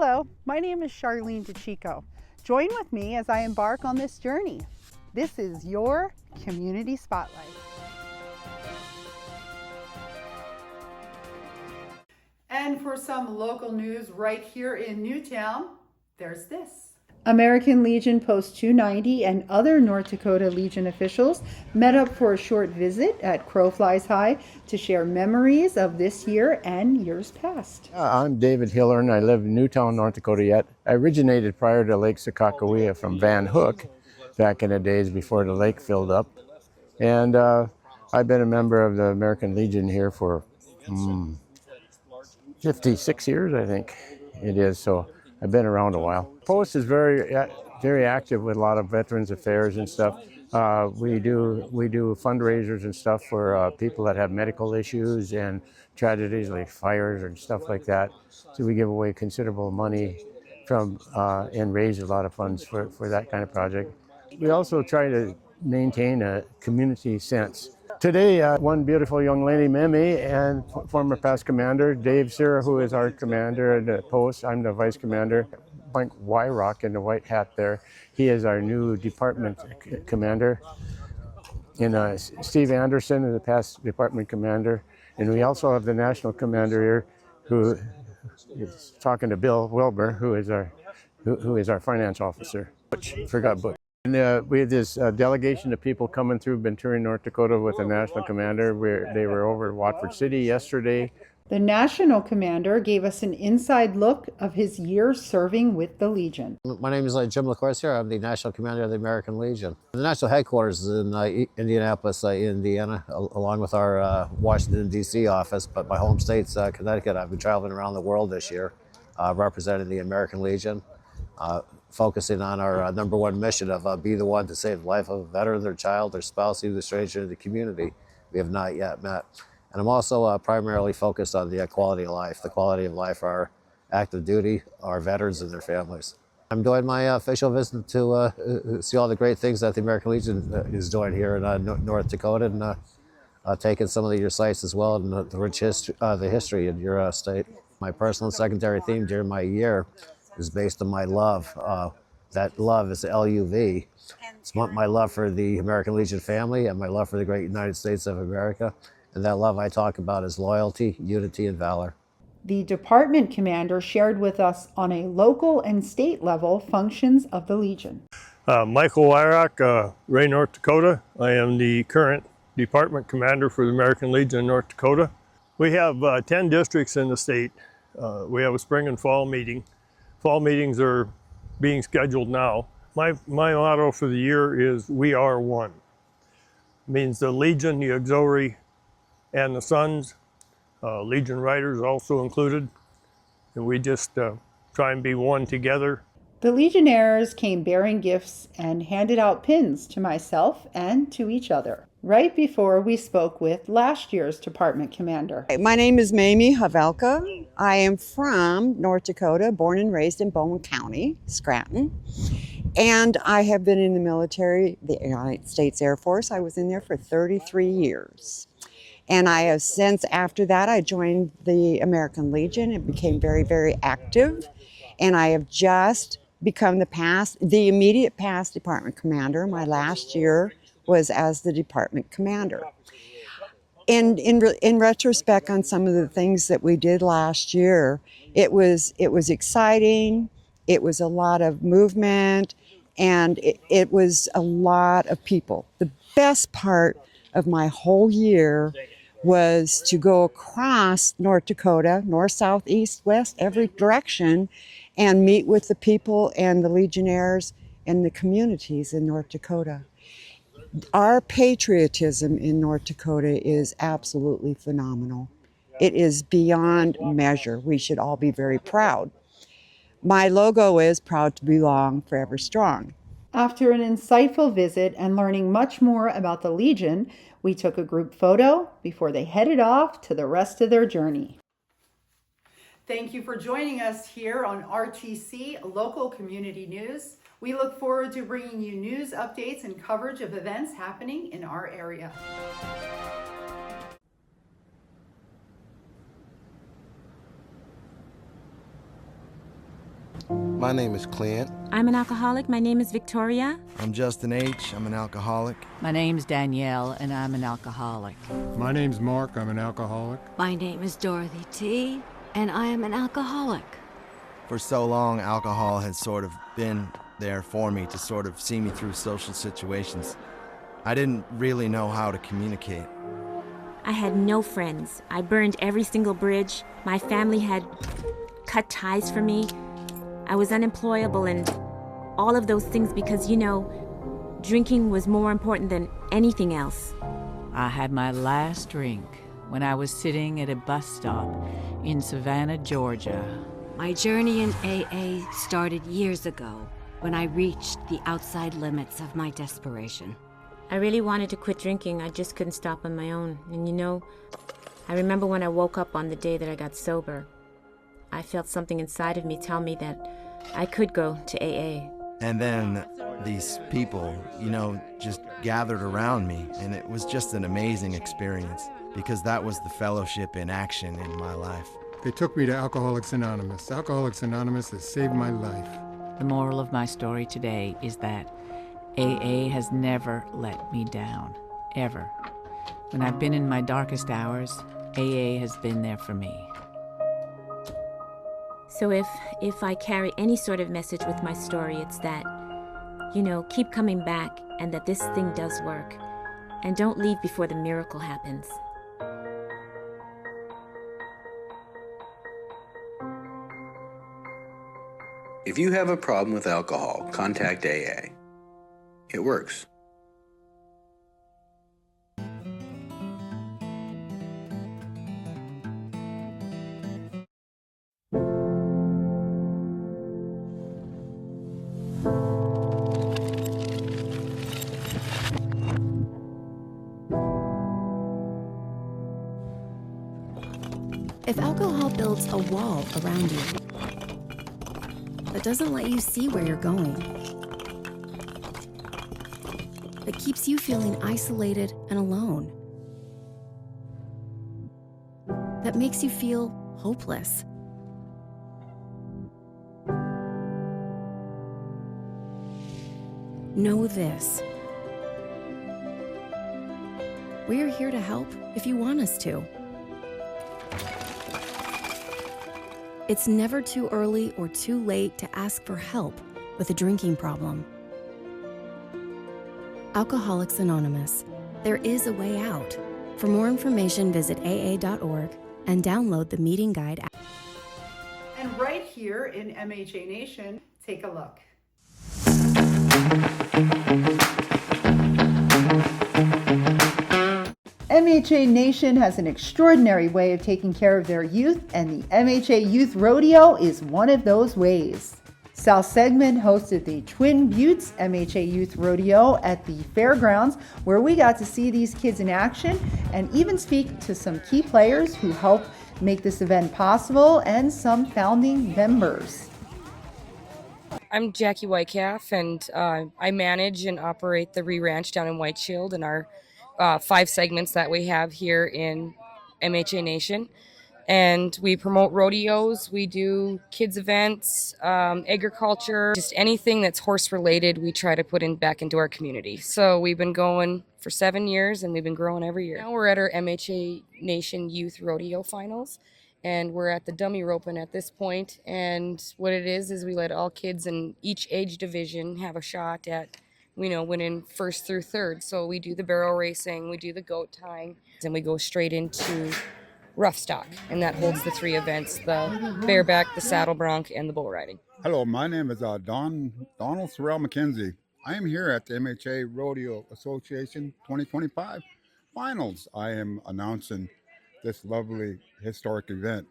Hello, my name is Charlene DeChico. Join with me as I embark on this journey. This is your Community Spotlight. And for some local news right here in Newtown, there's this. American Legion Post 290 and other North Dakota Legion officials met up for a short visit at Crow Flies High to share memories of this year and years past. I'm David Hiller and I live in Newtown, North Dakota yet. I originated prior to Lake Sakakawea from Van Hook back in the days before the lake filled up. And I've been a member of the American Legion here for 56 years, I think it is. So I've been around a while. Post is very active with a lot of veterans affairs and stuff. We do fundraisers and stuff for people that have medical issues and tragedies like fires and stuff like that. So we give away considerable money from and raise a lot of funds for that kind of project. We also try to maintain a community sense. Today, one beautiful young lady, Mimi, and former past commander, Dave Sira, who is our commander at the post. I'm the vice commander. Mike Wyrock in the white hat there. He is our new department commander. And Steve Anderson is the past department commander. And we also have the national commander here who is talking to Bill Wilbur, who is our finance officer. Forgot Butch. And we had this delegation of people coming through, been touring North Dakota with the national commander. They were over at Watford City yesterday. The national commander gave us an inside look of his years serving with the Legion. My name is Jim LaCourse here. I'm the national commander of the American Legion. The national headquarters is in Indianapolis, Indiana, along with our Washington, D.C. office. But my home state's Connecticut. I've been traveling around the world this year, representing the American Legion. Focusing on our number one mission of be the one to save the life of a veteran, their child, their spouse, even a stranger in the community we have not yet met. And I'm also primarily focused on the quality of life for our active duty, our veterans and their families. I'm doing my official visit to see all the great things that the American Legion is doing here in North Dakota, and taking some of your sites as well, and the rich history in your state. My personal and secondary theme during my year is based on my love. That love is LUV. It's my love for the American Legion family and my love for the great United States of America. And that love I talk about is loyalty, unity, and valor. The department commander shared with us on a local and state level functions of the Legion. Michael Wyrock, Ray, North Dakota. I am the current department commander for the American Legion in North Dakota. We have 10 districts in the state. We have a spring and fall meeting. Fall meetings are being scheduled now. My motto for the year is "We are one." It means the Legion, the Auxiliary, and the Sons, Legion Riders also included, and we just try and be one together. The Legionnaires came bearing gifts and handed out pins to myself and to each other, right before we spoke with last year's department commander. My name is Mamie Havelka. I am from North Dakota, born and raised in Bowman County, Scranton. And I have been in the military, the United States Air Force. I was in there for 33 years. And I have since, after that, I joined the American Legion and became very, very active. And I have just become the immediate past department commander. My last year was as the department commander. And in retrospect on some of the things that we did last year, it was exciting, it was a lot of movement, and it was a lot of people. The best part of my whole year was to go across North Dakota, north, south, east, west, every direction, and meet with the people and the Legionnaires and the communities in North Dakota. Our patriotism in North Dakota is absolutely phenomenal. It is beyond measure. We should all be very proud. My logo is "Proud to Belong, Forever Strong." After an insightful visit and learning much more about the Legion, we took a group photo before they headed off to the rest of their journey. Thank you for joining us here on RTC Local Community News. We look forward to bringing you news, updates, and coverage of events happening in our area. My name is Clint. I'm an alcoholic. My name is Victoria. I'm Justin H. I'm an alcoholic. My name's Danielle, and I'm an alcoholic. My name's Mark. I'm an alcoholic. My name is Dorothy T., and I am an alcoholic. For so long, alcohol has sort of been there for me to sort of see me through social situations. I didn't really know how to communicate. I had no friends. I burned every single bridge. My family had cut ties from me. I was unemployable and all of those things because, drinking was more important than anything else. I had my last drink when I was sitting at a bus stop in Savannah, Georgia. My journey in AA started years ago when I reached the outside limits of my desperation. I really wanted to quit drinking. I just couldn't stop on my own. And I remember when I woke up on the day that I got sober, I felt something inside of me tell me that I could go to AA. And then these people, just gathered around me, and it was just an amazing experience because that was the fellowship in action in my life. They took me to Alcoholics Anonymous. Alcoholics Anonymous has saved my life. The moral of my story today is that AA has never let me down, ever. When I've been in my darkest hours, AA has been there for me. So if I carry any sort of message with my story, it's that, keep coming back and that this thing does work. And don't leave before the miracle happens. If you have a problem with alcohol, contact AA. It works. If alcohol builds a wall around you that doesn't let you see where you're going, that keeps you feeling isolated and alone, that makes you feel hopeless, know this. We are here to help if you want us to. It's never too early or too late to ask for help with a drinking problem. Alcoholics Anonymous. There is a way out. For more information, visit aa.org and download the meeting guide app. And right here in MHA Nation, take a look. MHA Nation has an extraordinary way of taking care of their youth, and the MHA Youth Rodeo is one of those ways. South Segment hosted the Twin Buttes MHA Youth Rodeo at the fairgrounds, where we got to see these kids in action and even speak to some key players who helped make this event possible and some founding members. I'm Jackie Whitecalf, and I manage and operate the Re-Ranch down in White Shield and our 5 segments that we have here in MHA Nation. And we promote rodeos, we do kids events, agriculture, just anything that's horse related we try to put back into our community. So we've been going for 7 years and we've been growing every year. Now we're at our MHA Nation Youth Rodeo Finals, and we're at the dummy roping at this point. And what it is we let all kids in each age division have a shot at winning first through third. So we do the barrel racing, we do the goat tying, and we go straight into rough stock, and that holds the 3 events: the bareback, the saddle bronc, and the bull riding. Hello, my name is Donald Sorrell McKenzie. I am here at the MHA Rodeo Association 2025 Finals. I am announcing this lovely historic event.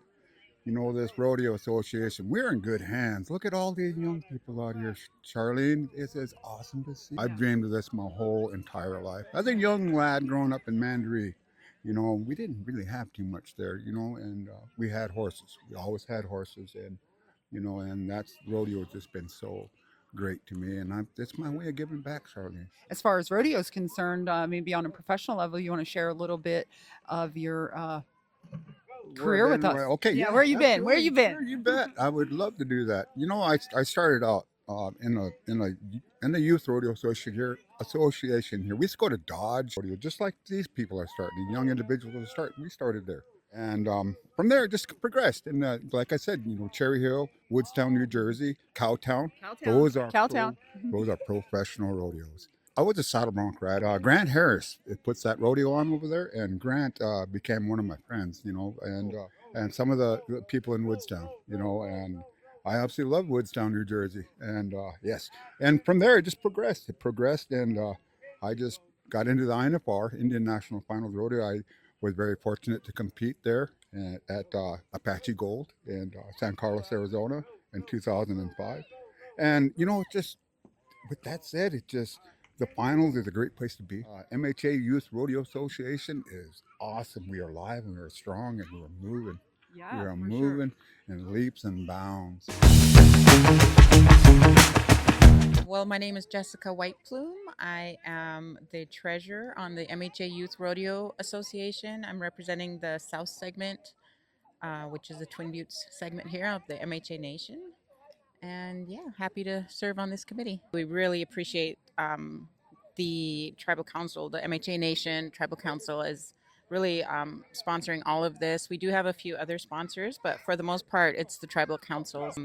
This Rodeo Association, we're in good hands. Look at all these young people out here. Charlene, it's awesome to see. I've dreamed of this my whole entire life. As a young lad growing up in Mandaree, we didn't really have too much there, and we had horses. We always had horses, and, and that's rodeo has just been so great to me, and it's my way of giving back, Charlene. As far as rodeo is concerned, maybe on a professional level, you want to share a little bit of your career with us. Okay, Yeah, where you been? Where you been? Sure, you bet. I would love to do that. You know, I started out in the youth rodeo association here. We used to go to Dodge rodeo, just like these people are starting. Young individuals are starting. We started there, and from there it just progressed. And like I said, you know, Cherry Hill, Woodstown, New Jersey, Cowtown. Cowtown. Those are professional rodeos. I was a saddle bronc rider. Grant Harris, it puts that rodeo on over there, and Grant became one of my friends, you know, and some of the people in Woodstown, you know, and I absolutely love Woodstown, New Jersey, and yes, and from there it just progressed. It progressed, and I just got into the INFR, Indian National Finals Rodeo. I was very fortunate to compete there at Apache Gold in San Carlos, Arizona, in 2005, and you know, just with that said, the finals is a great place to be. MHA Youth Rodeo Association is awesome. We are live and we are strong and we're moving. Yeah, we are for moving in leaps and bounds. Well, my name is Jessica Whiteplume. I am the treasurer on the MHA Youth Rodeo Association. I'm representing the South segment, which is the Twin Buttes segment here of the MHA Nation. And yeah, happy to serve on this committee. We really appreciate the Tribal Council, the MHA Nation Tribal Council is really sponsoring all of this. We do have a few other sponsors, but for the most part, it's the Tribal Councils.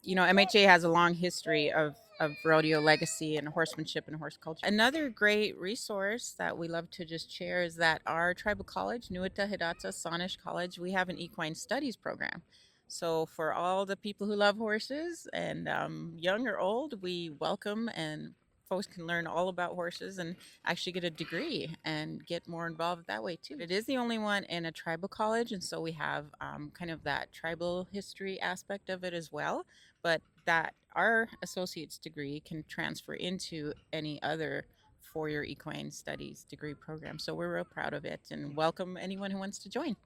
You know, MHA has a long history of rodeo legacy and horsemanship and horse culture. Another great resource that we love to just share is that our tribal college, Nuita Hidatsa Sanish College, we have an equine studies program. So for all the people who love horses and young or old, we welcome, and folks can learn all about horses and actually get a degree and get more involved that way too. It is the only one in a tribal college, and so we have kind of that tribal history aspect of it as well, but that our associate's degree can transfer into any other four-year equine studies degree program. So we're real proud of it and welcome anyone who wants to join.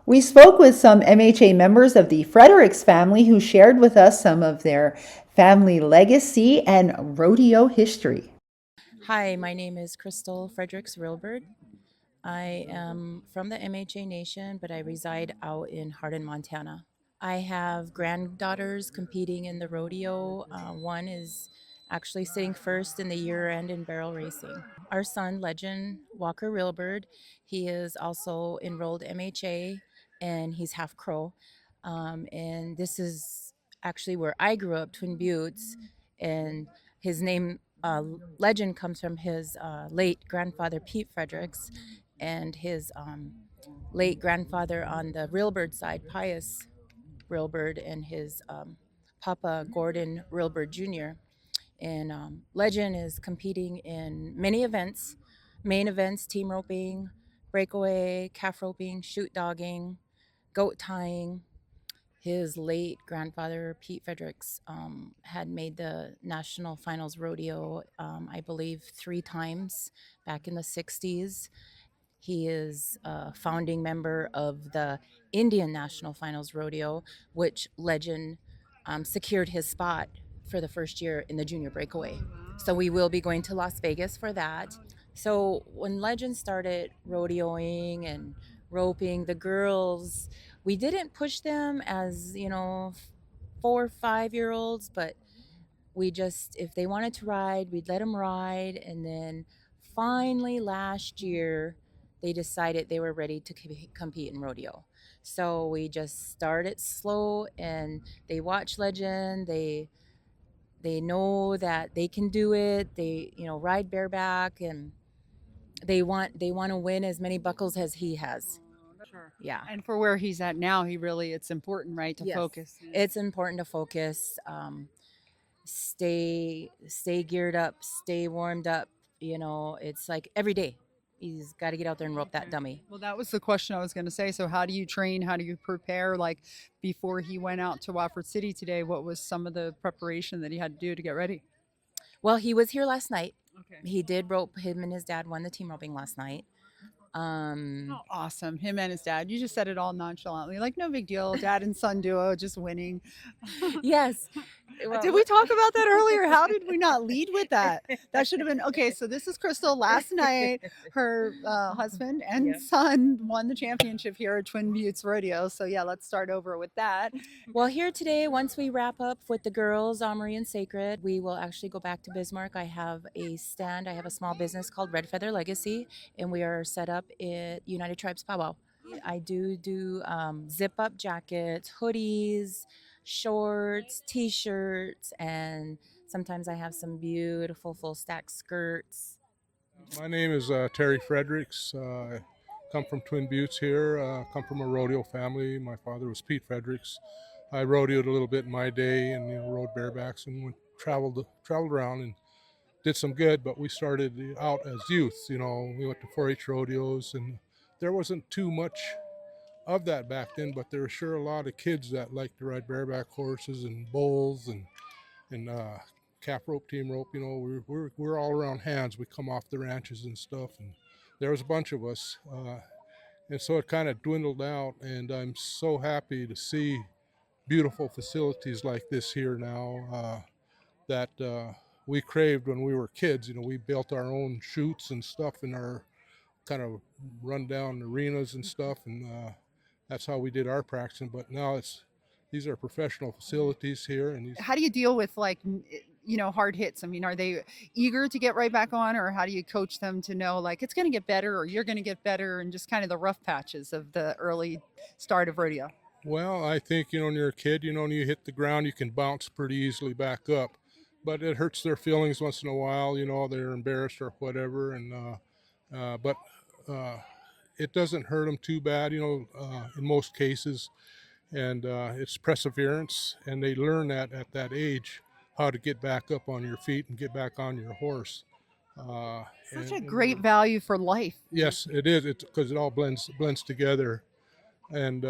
We spoke with some MHA members of the Fredericks family who shared with us some of their family legacy and rodeo history. Hi, my name is Crystal Fredericks Rilbert. I am from the MHA Nation, but I reside out in Hardin, Montana. I have granddaughters competing in the rodeo. One is actually sitting first in the year-end in barrel racing. Our son, Legend Walker Rilbert, he is also enrolled MHA, and he's half Crow. And this is actually where I grew up, Twin Buttes, and his name, Legend, comes from his late grandfather, Pete Fredericks, and his late grandfather on the Rilbert side, Pius Rilbert, and his Papa Gordon Rilbert Jr. And Legend is competing in many events, main events, team roping, breakaway, calf roping, shoot dogging, goat tying. His late grandfather, Pete Fredericks, had made the National Finals Rodeo, I believe, 3 times back in the 60s. He is a founding member of the Indian National Finals Rodeo, which Legend secured his spot for the first year in the junior breakaway. So we will be going to Las Vegas for that. So when Legend started rodeoing and roping, the girls, we didn't push them as, 4 or 5-year-olds, but we just, if they wanted to ride, we'd let them ride. And then finally last year, they decided they were ready to compete in rodeo. So we just started slow, and they watch Legend. They know that they can do it. They, ride bareback, and they want to win as many buckles as he has. Sure. Yeah. And for where he's at now, it's important, right, to Yes. focus. It's important to focus. Stay geared up, stay warmed up. It's like every day. He's got to get out there and rope that dummy. Well, that was the question I was going to say. So how do you train? How do you prepare? Like before he went out to Wofford City today, what was some of the preparation that he had to do to get ready? Well, he was here last night. Okay. He did rope. Him and his dad won the team roping last night. Oh, awesome. Him and his dad. You just said it all nonchalantly, like no big deal. Dad and son duo just winning. Yes. Did we talk about that earlier? How did we not lead with that? That should have been okay. So this is Crystal. Last night, her husband and son won the championship here at Twin Buttes Rodeo. So yeah, let's start over with that. Well, here today, once we wrap up with the girls, Omri and Sacred, we will actually go back to Bismarck. I have a stand. I have a small business called Red Feather Legacy, and we are set up at United Tribes Powwow. I do zip-up jackets, hoodies, shorts, t-shirts, and sometimes I have some beautiful full stack skirts. My name is Terry Fredericks. I come from Twin Buttes here. Come from a rodeo family. My father was Pete Fredericks. I rodeoed a little bit in my day and rode barebacks and traveled around and did some good. But we started out as youth. We went to 4-H rodeos, and there wasn't too much of that back then, but there were sure a lot of kids that liked to ride bareback horses and bulls and calf rope, team rope. We're all around hands. We come off the ranches and stuff, and there was a bunch of us, and so it kind of dwindled out. And I'm so happy to see beautiful facilities like this here now that we craved when we were kids. We built our own chutes and stuff in our kind of rundown arenas and stuff, and that's how we did our practicing. But now these are professional facilities here. And how do you deal with hard hits? I mean, are they eager to get right back on, or how do you coach them to know like it's going to get better or you're going to get better, and just kind of the rough patches of the early start of rodeo? Well, I think, when you're a kid, when you hit the ground, you can bounce pretty easily back up, but it hurts their feelings once in a while. They're embarrassed or whatever. And, but it doesn't hurt them too bad, in most cases. And it's perseverance, and they learn that at that age, how to get back up on your feet and get back on your horse. Such a great value for life. Yes, it is. It's because it all blends together. And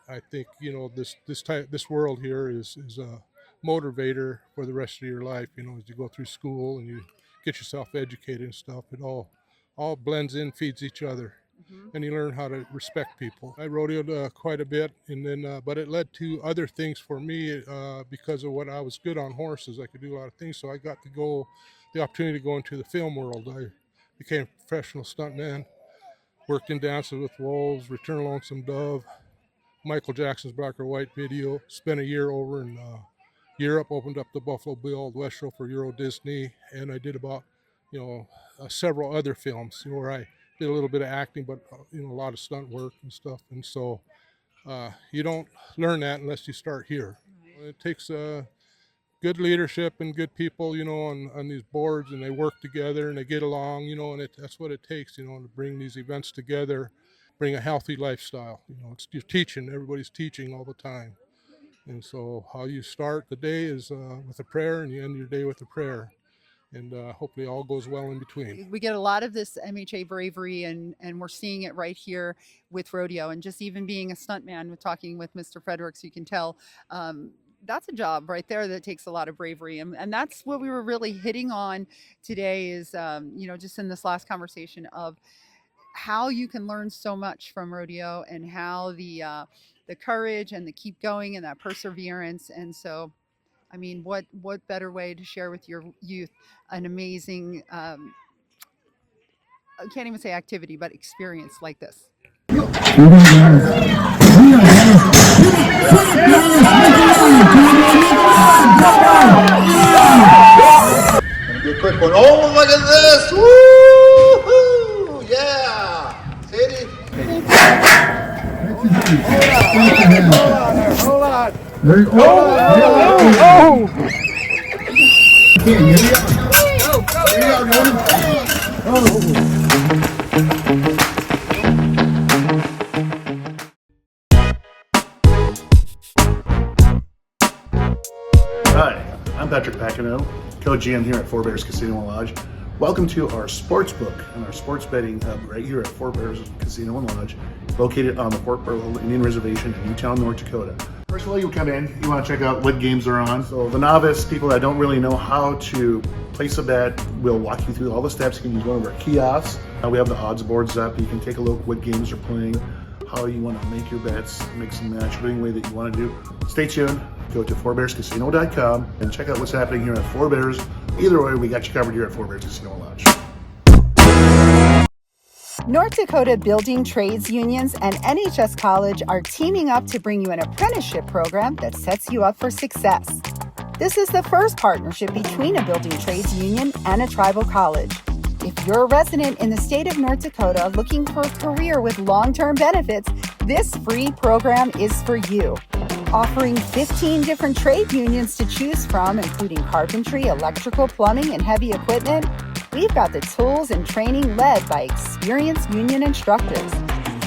I think, this world here is a motivator for the rest of your life, as you go through school and you get yourself educated and stuff. It all blends in, feeds each other. And you learn how to respect people. I rodeoed quite a bit, and then but it led to other things for me because of what I was good on horses. I could do a lot of things, so I got the opportunity to go into the film world. I became a professional stuntman, worked in Dances with Wolves, Return of Lonesome Dove, Michael Jackson's Black or White video. Spent a year over in Europe, opened up the Buffalo Bill West Show for Euro Disney, and I did about several other films where I did a little bit of acting, but a lot of stunt work and stuff. And so you don't learn that unless you start here. It takes good leadership and good people, on these boards, and they work together and they get along, and that's what it takes, to bring these events together, bring a healthy lifestyle. You're teaching, everybody's teaching all the time. And so how you start the day is with a prayer, and you end your day with a prayer. And hopefully all goes well in between. We get a lot of this MHA bravery, and we're seeing it right here with rodeo. And just even being a stuntman, with talking with Mr. Fredericks, you can tell that's a job right there that takes a lot of bravery. And that's what we were really hitting on today is, just in this last conversation of how you can learn so much from rodeo, and how the courage and the keep going and that perseverance. And so, I mean, what better way to share with your youth an amazing, I can't even say activity, but experience like this. Do a quick one. Oh, look at this! Woo-hoo! Yeah! Sadie. Hold on. There you go. Hi, I'm Patrick Pacino, co-GM here at Four Bears Casino and Lodge. Welcome to our sports book and our sports betting hub right here at Four Bears Casino and Lodge, located on the Fort Berthold Indian Reservation in Newtown, North Dakota. First of all, you come in, you want to check out what games are on. So the novice, people that don't really know how to place a bet, we'll walk you through all the steps. You can use one of our kiosks. We have the odds boards up. You can take a look what games are playing, how you want to make your bets, mix and match, any way that you want to do. Stay tuned. Go to fourbearscasino.com and check out what's happening here at Four Bears. Either way, we got you covered here at Four Bears Casino and Lodge. North Dakota Building Trades Unions and NHS College are teaming up to bring you an apprenticeship program that sets you up for success. This is the first partnership between a building trades union and a tribal college. If you're a resident in the state of North Dakota looking for a career with long-term benefits, this free program is for you. Offering 15 different trade unions to choose from, including carpentry, electrical, plumbing, and heavy equipment, we've got the tools and training led by experienced union instructors.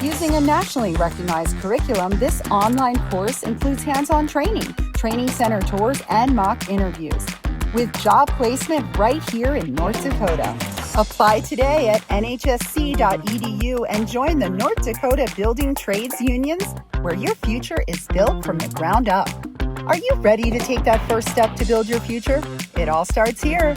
Using a nationally recognized curriculum, this online course includes hands-on training, training center tours, and mock interviews, with job placement right here in North Dakota. Apply today at nhsc.edu and join the North Dakota Building Trades Unions, where your future is built from the ground up. Are you ready to take that first step to build your future? It all starts here.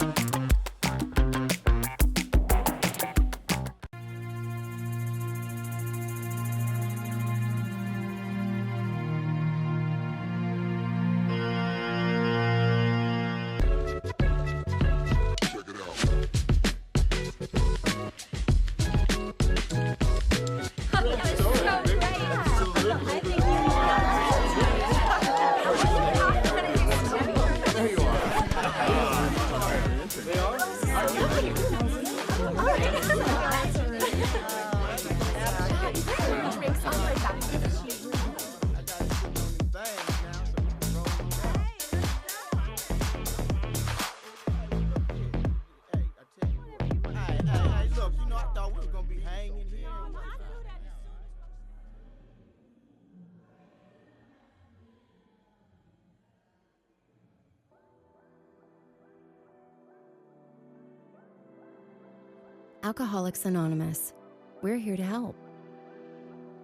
Alcoholics Anonymous. We're here to help.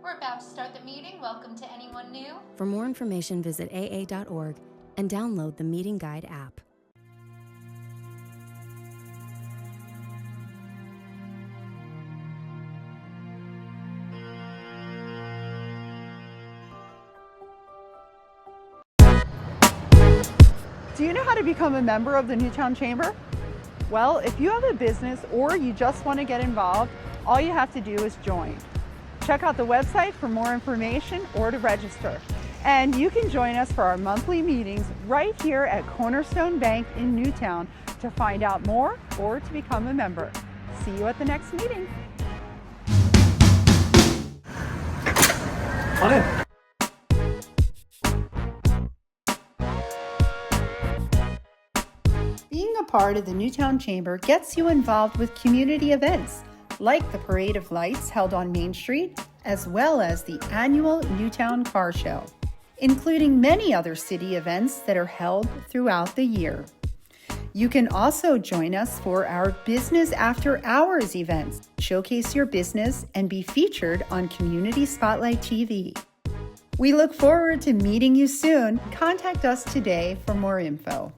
We're about to start the meeting. Welcome to anyone new. For more information, visit aa.org and download the Meeting Guide app. Do you know how to become a member of the Newtown Chamber? Well, if you have a business or you just want to get involved, all you have to do is join. Check out the website for more information or to register. And you can join us for our monthly meetings right here at Cornerstone Bank in Newtown to find out more or to become a member. See you at the next meeting. On in. Being a part of the Newtown Chamber gets you involved with community events like the Parade of Lights held on Main Street, as well as the annual Newtown Car Show, including many other city events that are held throughout the year. You can also join us for our Business After Hours events, showcase your business, and be featured on Community Spotlight TV. We look forward to meeting you soon. Contact us today for more info.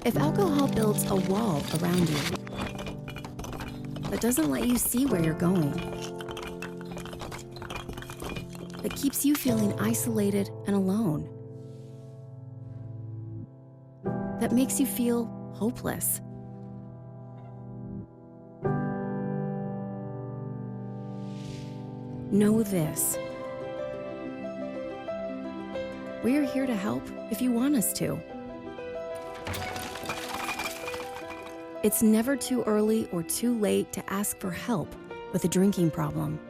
If alcohol builds a wall around you that doesn't let you see where you're going, that keeps you feeling isolated and alone, that makes you feel hopeless, know this. We're here to help if you want us to. It's never too early or too late to ask for help with a drinking problem.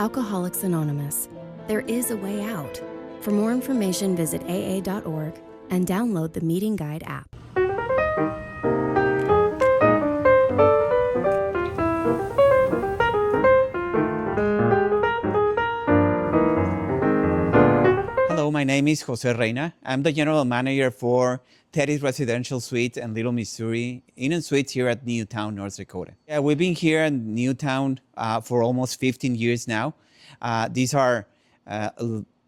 Alcoholics Anonymous. There is a way out. For more information, visit aa.org and download the Meeting Guide app. Hello, my name is Jose Reina. I'm the general manager for Teddy's Residential Suites in Little Missouri Inn & Suites here at Newtown, North Dakota. Yeah, we've been here in Newtown for almost 15 years now. These are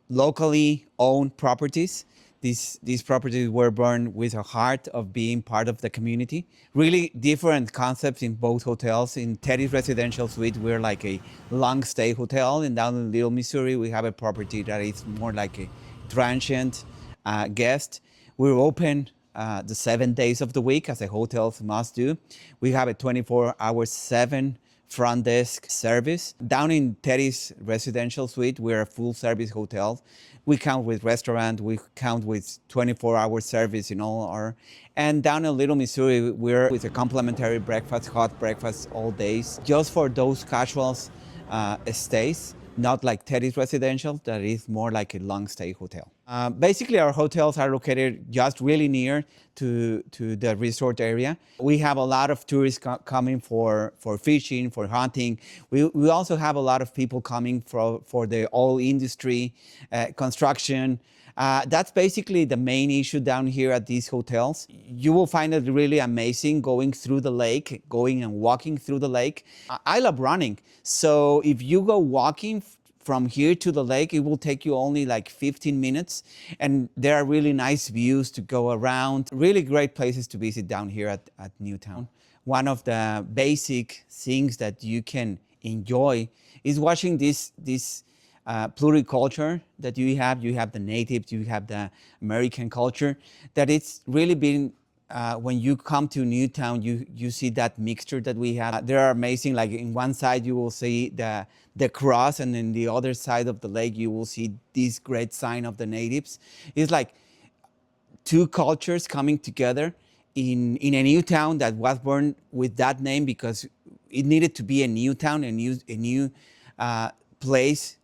locally owned properties. These properties were born with a heart of being part of the community. Really different concepts in both hotels. In Teddy's Residential Suite, we're like a long stay hotel. And down in Little Missouri, we have a property that is more like a transient guest. We're open the 7 days of the week, as the hotels must do. We have a 24/7 front desk service. Down in Teddy's Residential Suite, we're a full service hotel. We count with restaurant, we count with 24-hour service in all our, and down in Little Missouri, we're with a complimentary breakfast, hot breakfast all days, just for those casual stays, not like Teddy's Residential, that is more like a long stay hotel. Basically, our hotels are located just really near to the resort area. We have a lot of tourists coming for fishing, for hunting. We also have a lot of people coming for the oil industry, construction. That's basically the main issue down here at these hotels. You will find it really amazing going through the lake, going and walking through the lake. I love running, so if you go walking from here to the lake, it will take you only like 15 minutes. And there are really nice views to go around. Really great places to visit down here at Newtown. One of the basic things that you can enjoy is watching this pluriculture that you have. You have the natives, you have the American culture, that it's really been when you come to Newtown, you see that mixture that we have. They are amazing. Like in one side, you will see the cross, and in the other side of the lake, you will see this great sign of the natives. It's like two cultures coming together in a new town that was born with that name because it needed to be a new town, a new place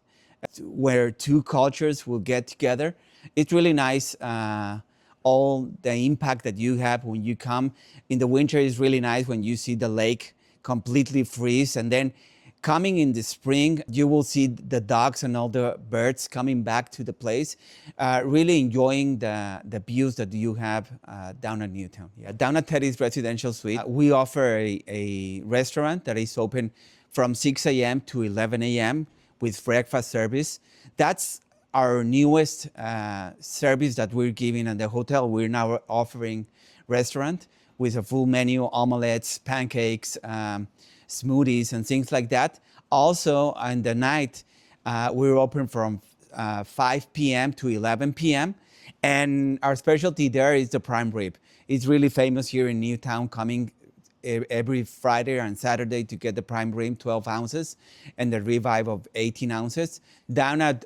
where two cultures will get together. It's really nice. All the impact that you have when you come. In the winter is really nice when you see the lake completely freeze, and then coming in the spring, you will see the ducks and all the birds coming back to the place, really enjoying the views that you have down at Newtown. Yeah, down at Teddy's Residential Suite, we offer a restaurant that is open from 6 a.m. to 11 a.m. with breakfast service. That's our newest service that we're giving at the hotel. We're now offering restaurant with a full menu, omelets, pancakes, smoothies, and things like that. Also, on the night, we're open from 5 p.m. to 11 p.m. And our specialty there is the prime rib. It's really famous here in Newtown, coming every Friday and Saturday to get the prime rib, 12 ounces, and the ribeye of 18 ounces. Down at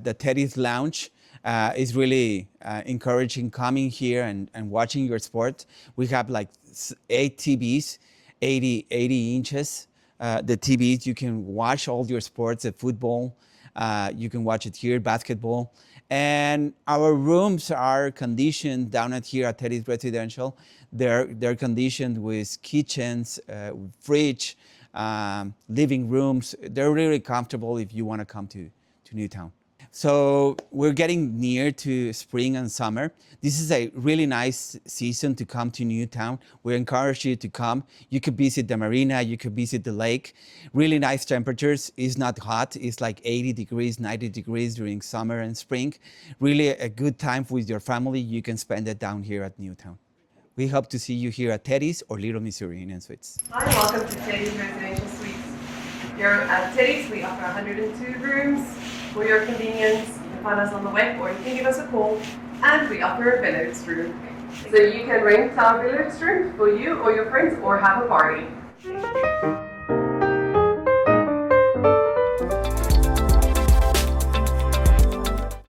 the Teddy's Lounge is really encouraging coming here and watching your sport. We have like 8 TVs, 80 inches. The TVs, you can watch all your sports, the football, you can watch it here, basketball. And our rooms are conditioned down at here at Teddy's Residential. They're conditioned with kitchens, fridge, living rooms. They're really comfortable if you want to come to Newtown. So we're getting near to spring and summer. This is a really nice season to come to Newtown. We encourage you to come. You could visit the marina, you could visit the lake. Really nice temperatures. It's not hot. It's like 80 degrees, 90 degrees during summer and spring. Really a good time with your family. You can spend it down here at Newtown. We hope to see you here at Teddy's or Little Missouri Inn & Suites. Hi, welcome to Teddy's Residential Suites. Here at Teddy's, we offer 102 rooms. For your convenience, you can find us on the web or you can give us a call, and we offer a billiards room. So you can rent our billiards room for you or your friends or have a party.